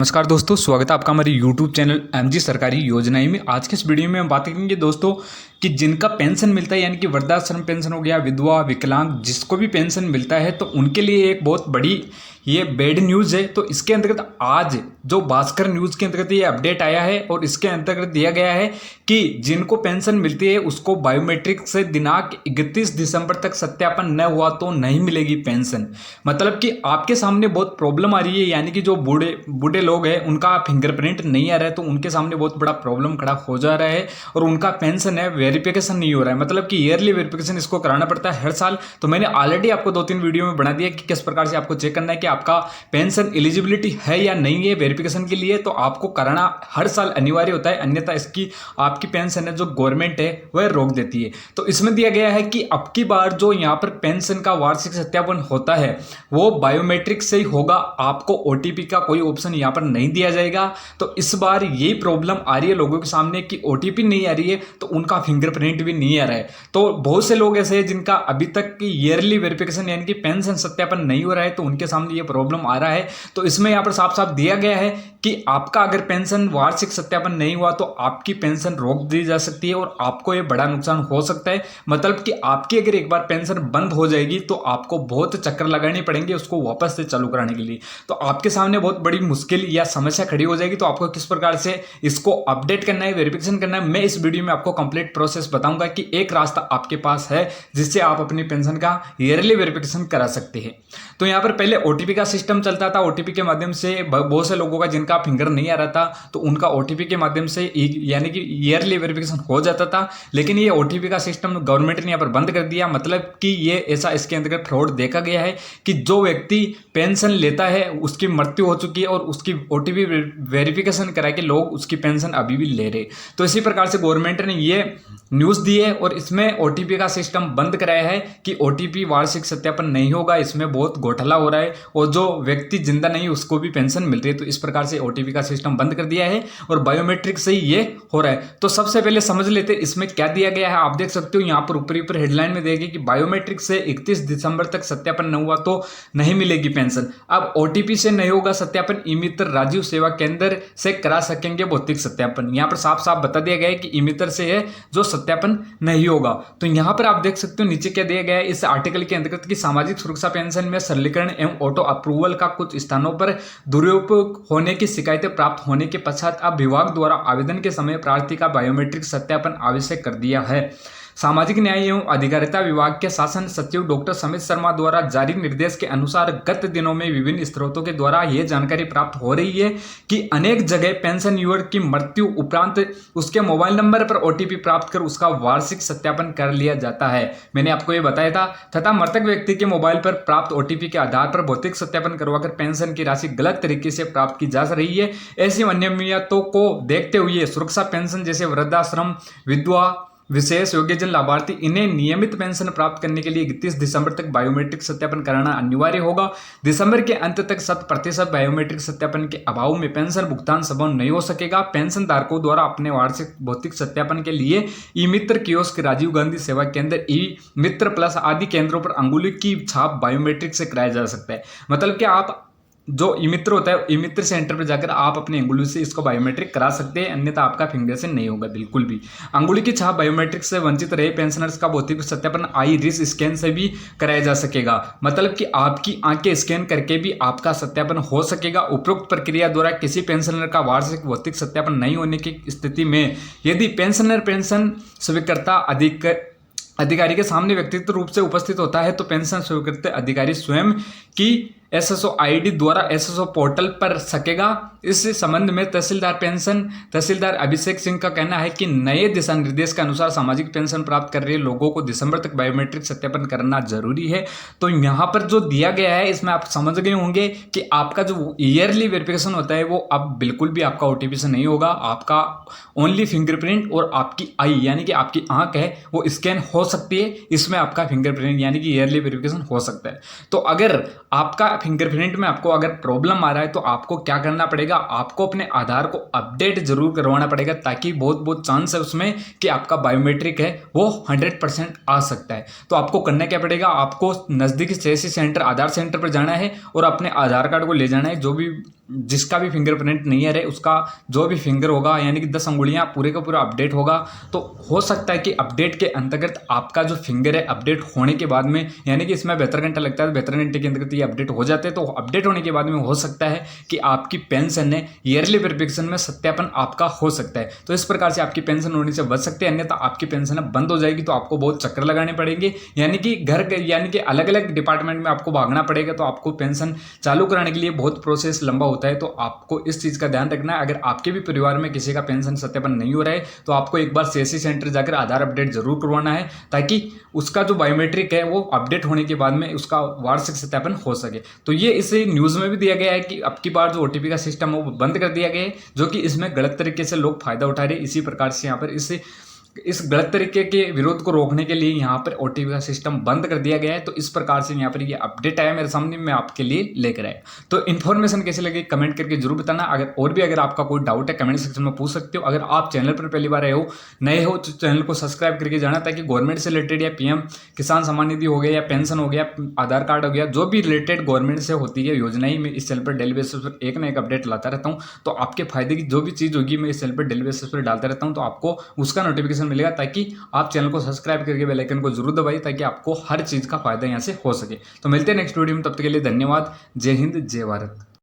नमस्कार दोस्तों, स्वागत है आपका हमारे YouTube चैनल एमजी सरकारी योजनाएं में। आज के इस वीडियो में हम बात करेंगे दोस्तों कि जिनका पेंशन मिलता है यानी कि वृद्धाश्रम पेंशन हो गया, विधवा, विकलांग, जिसको भी पेंशन मिलता है तो उनके लिए एक बहुत बड़ी ये बैड न्यूज़ है। तो इसके अंतर्गत आज जो भास्कर न्यूज़ के अंतर्गत ये अपडेट आया है और इसके अंतर्गत दिया गया है कि जिनको पेंशन मिलती है उसको बायोमेट्रिक से दिनांक 31 दिसंबर तक सत्यापन न हुआ तो नहीं मिलेगी पेंशन। मतलब कि आपके सामने बहुत प्रॉब्लम आ रही है, यानी कि जो बूढ़े लोग हैं उनका फिंगरप्रिंट नहीं आ रहा है तो उनके सामने बहुत बड़ा प्रॉब्लम खड़ा हो जा रहा है और उनका पेंशन है वेरिफिकेशन नहीं हो रहा है। मतलब कि ईयरली वेरिफिकेशन इसको कराना पड़ता है हर साल। तो मैंने ऑलरेडी आपको 2-3 वीडियो में बना दिया कि किस प्रकार से आपको चेक करना है कि आपका पेंशन एलिजिबिलिटी है या नहीं है वेरिफिकेशन के लिए। तो आपको कराना हर साल अनिवार्य होता है, अन्यथा इसकी आपकी पेंशन है जो गवर्नमेंट है वह रोक देती है। तो इसमें दिया गया है कि अब की बार जो यहाँ पर पेंशन का वार्षिक सत्यापन होता है वो बायोमेट्रिक से ही होगा, आपको ओटीपी का कोई ऑप्शन यहाँ पर नहीं दिया जाएगा। तो इस बार यही प्रॉब्लम आ रही है लोगों के सामने कि ओटीपी नहीं आ रही है तो उनका फिंगरप्रिंट भी नहीं आ रहा है। तो बहुत से लोग ऐसे हैं जिनका अभी तक की ईयरली वेरिफिकेशन यानी कि पेंशन सत्यापन नहीं हो रहा है तो उनके सामने ये प्रॉब्लम आ रहा है। तो इसमें यहाँ पर साफ साफ दिया गया है कि आपका अगर पेंशन वार्षिक सत्यापन नहीं हुआ तो आपकी पेंशन रोक दी जा सकती है और आपको ये बड़ा नुकसान हो सकता है। मतलब कि आपकी अगर एक बार पेंशन बंद हो जाएगी तो आपको बहुत चक्कर लगाने पड़ेंगे उसको वापस से चालू कराने के लिए। तो आपके सामने बहुत बड़ी मुश्किल या समस्या खड़ी हो जाएगी। तो आपको किस प्रकार से इसको अपडेट करना है, वेरिफिकेशन करना है, मैं इस वीडियो में आपको कंप्लीट प्रोसेस बताऊंगा कि एक रास्ता आपके पास है जिससे आप अपनी पेंशन का ईयरली वेरिफिकेशन करा सकते हैं। तो यहाँ पर पहले ओटीपी का सिस्टम चलता था, ओटीपी के माध्यम से बहुत से लोगों का जिनका फिंगर नहीं आ रहा था तो उनका ओटीपी के माध्यम से यानी कि ईयरली वेरिफिकेशन हो जाता था। लेकिन ये ओटीपी का सिस्टम गवर्नमेंट ने यहाँ पर बंद कर दिया। मतलब कि ये ऐसा इसके अंतर्गत फ्रॉड देखा गया है कि जो व्यक्ति पेंशन लेता है उसकी मृत्यु हो चुकी है और उसकी ओटीपी वेरिफिकेशन करा के लोग उसकी पेंशन अभी भी ले रहे। तो इसी प्रकार से गवर्नमेंट ने ये न्यूज़ दी है और इसमें ओटीपी का सिस्टम बंद कराया है कि ओटीपी वार्षिक सत्यापन नहीं होगा, इसमें बहुत घोटाला हो रहा है और जो व्यक्ति जिंदा नहीं उसको भी पेंशन मिल रही है। तो इस प्रकार से ओटीपी का सिस्टम बंद कर दिया है और बायोमेट्रिक से ही ये हो रहा है। तो सबसे पहले समझ लेते हैं इसमें क्या दिया गया है। आप देख सकते हो यहाँ पर ऊपर हेडलाइन में देखिए कि बायोमेट्रिक से 31 दिसंबर तक सत्यापन न हुआ तो नहीं मिलेगी पेंशन। अब ओटीपी से नहीं होगा सत्यापन, ई मित्र राजीव सेवा केंद्र से करा सकेंगे भौतिक सत्यापन। यहाँ पर साफ साफ बता दिया गया है कि ई मित्र से है जो सत्यापन नहीं होगा। तो यहाँ पर आप देख सकते हो नीचे क्या दिया गया है इस आर्टिकल के अंतर्गत कि सामाजिक सुरक्षा पेंशन में सरलीकरण एवं ऑटो अप्रूवल का कुछ स्थानों पर दुरुपयोग होने की शिकायतें प्राप्त होने के पश्चात अब विभाग द्वारा आवेदन के समय प्रार्थी का बायोमेट्रिक सत्यापन आवश्यक कर दिया है। सामाजिक न्याय एवं अधिकारिता विभाग के शासन सचिव डॉक्टर समित शर्मा द्वारा जारी निर्देश के अनुसार गत दिनों में विभिन्न स्रोतों के द्वारा यह जानकारी प्राप्त हो रही है कि अनेक जगह पेंशन युवक की मृत्यु उपरांत उसके मोबाइल नंबर पर ओटीपी प्राप्त कर उसका वार्षिक सत्यापन कर लिया जाता है। मैंने आपको ये बताया था। तथा मृतक व्यक्ति के मोबाइल पर प्राप्त ओटीपी के आधार पर भौतिक सत्यापन करवाकर पेंशन की राशि गलत तरीके से प्राप्त की जा रही है। ऐसी अनियमितों को देखते हुए सुरक्षा पेंशन जैसे वृद्धाश्रम, विधवा, विशेष योग्यजन लाभार्थी इन्हें नियमित पेंशन प्राप्त करने के लिए 31 दिसंबर तक बायोमेट्रिक सत्यापन कराना अनिवार्य होगा। दिसंबर के अंत तक 100% बायोमेट्रिक सत्यापन के अभाव में पेंशन भुगतान संभव नहीं हो सकेगा। पेंशन धारकों द्वारा अपने वार्षिक भौतिक सत्यापन के लिए ई मित्र कियोस्क, राजीव गांधी सेवा केंद्र, ई मित्र प्लस आदि केंद्रों पर अंगुली की छाप बायोमेट्रिक से कराया जा सकता है। मतलब कि आप जो ई मित्र होता है ई मित्र सेंटर पर जाकर आप अपनी अंगुली से इसको बायोमेट्रिक करा सकते हैं, अन्यथा आपका फिंगर से नहीं होगा बिल्कुल भी। अंगुली की छाप बायोमेट्रिक से वंचित रहे पेंशनर्स का भौतिक सत्यापन आईरिस स्कैन से भी कराया जा सकेगा। मतलब कि आपकी आंखें स्कैन करके भी आपका सत्यापन हो सकेगा। उपरोक्त प्रक्रिया द्वारा किसी पेंशनर का वार्षिक भौतिक सत्यापन नहीं होने की स्थिति में यदि पेंशनर पेंशन स्वीकृता अधिकारी के सामने व्यक्तिगत रूप से उपस्थित होता है तो पेंशन स्वीकृत अधिकारी स्वयं की एसएसओ आईडी द्वारा एसएसओ पोर्टल पर सकेगा। इस संबंध में तहसीलदार अभिषेक सिंह का कहना है कि नए दिशा निर्देश के अनुसार सामाजिक पेंशन प्राप्त कर रहे लोगों को दिसंबर तक बायोमेट्रिक सत्यापन करना जरूरी है। तो यहाँ पर जो दिया गया है इसमें आप समझ गए होंगे कि आपका जो ईयरली वेरिफिकेशन होता है वो अब बिल्कुल भी आपका ओटीपी से नहीं होगा। आपका ओनली फिंगरप्रिंट और आपकी आई यानी कि आपकी आंख है वो स्कैन हो सकती है, इसमें आपका फिंगरप्रिंट यानी कि ईयरली वेरिफिकेशन हो सकता है। तो अगर आपका फिंगरप्रिंट में आपको अगर प्रॉब्लम आ रहा है तो आपको क्या करना पड़ेगा, आपको अपने आधार को अपडेट जरूर करवाना पड़ेगा ताकि बहुत चांस है उसमें कि आपका बायोमेट्रिक है वो 100% आ सकता है। तो आपको करना क्या पड़ेगा, आपको नज़दीकी सीएससी सेंटर आधार सेंटर पर जाना है और अपने आधार कार्ड को ले जाना है। जो भी जिसका भी फिंगरप्रिंट नहीं आ रहा है उसका जो भी फिंगर होगा यानी कि 10 अंगुलियां पूरे का पूरा अपडेट होगा। तो हो सकता है कि अपडेट के अंतर्गत आपका जो फिंगर है अपडेट होने के बाद में, यानी कि इसमें 72 घंटा लगता है, 72 घंटे के अंतर्गत ये अपडेट हो जाते हैं। तो अपडेट होने के बाद में हो सकता है कि आपकी पेंशन है ईयरली वेरिफिकेशन में सत्यापन आपका हो सकता है। तो इस प्रकार से आपकी पेंशन होने से बच सकते हैं, अन्यथा आपकी पेंशन बंद हो जाएगी तो आपको बहुत चक्कर लगाने पड़ेंगे, यानी कि यानी कि अलग अलग डिपार्टमेंट में आपको भागना पड़ेगा। तो आपको पेंशन चालू कराने के लिए बहुत प्रोसेस लंबा होता है। तो आपको इस चीज़ का ध्यान रखना है। अगर आपके भी परिवार में किसी का पेंशन सत्यापन नहीं हो रहा है तो आपको एक बार सीएससी सेंटर जाकर आधार अपडेट जरूर करवाना है, ताकि उसका जो बायोमेट्रिक है वो अपडेट होने के बाद में उसका वार्षिक सत्यापन हो सके। तो ये इसे न्यूज़ में भी दिया गया है कि अब की बार जो ओटीपी का सिस्टम है वो बंद कर दिया गया है, जो कि इसमें गलत तरीके से लोग फायदा उठा रहे हैं। इसी प्रकार से यहाँ पर इस गलत तरीके के विरोध को रोकने के लिए यहाँ पर ओटीपी का सिस्टम बंद कर दिया गया है। तो इस प्रकार से यहाँ पर ये अपडेट आया मेरे सामने, मैं आपके लिए लेकर आया। तो इन्फॉर्मेशन कैसे लगी कमेंट करके जरूर बताना। अगर आपका कोई डाउट है कमेंट सेक्शन में पूछ सकते हो। अगर आप चैनल पर पहली बार नए हो तो चैनल को सब्सक्राइब करके जाना, ताकि गवर्नमेंट से रिलेटेड या पीएम किसान सम्मान निधि हो गया या पेंशन हो गया, आधार कार्ड हो गया, जो भी रिलेटेड गवर्नमेंट से होती है योजनाएं, मैं इस चैनल पर डेली बेसिस पर एक ना एक अपडेट लाता रहता हूँ। तो आपके फायदे की जो भी चीज़ होगी मैं इस चैनल पर डेली बेसिस पर डालता रहता हूँ, तो आपको उसका नोटिफिकेशन मिलेगा, ताकि आप चैनल को सब्सक्राइब करके बेल आइकन को जरूर दबाइए, ताकि आपको हर चीज़ का फायदा यहाँ से हो सके। तो मिलते हैं नेक्स्ट वीडियो में, तब तक के लिए धन्यवाद। जय हिंद, जय भारत।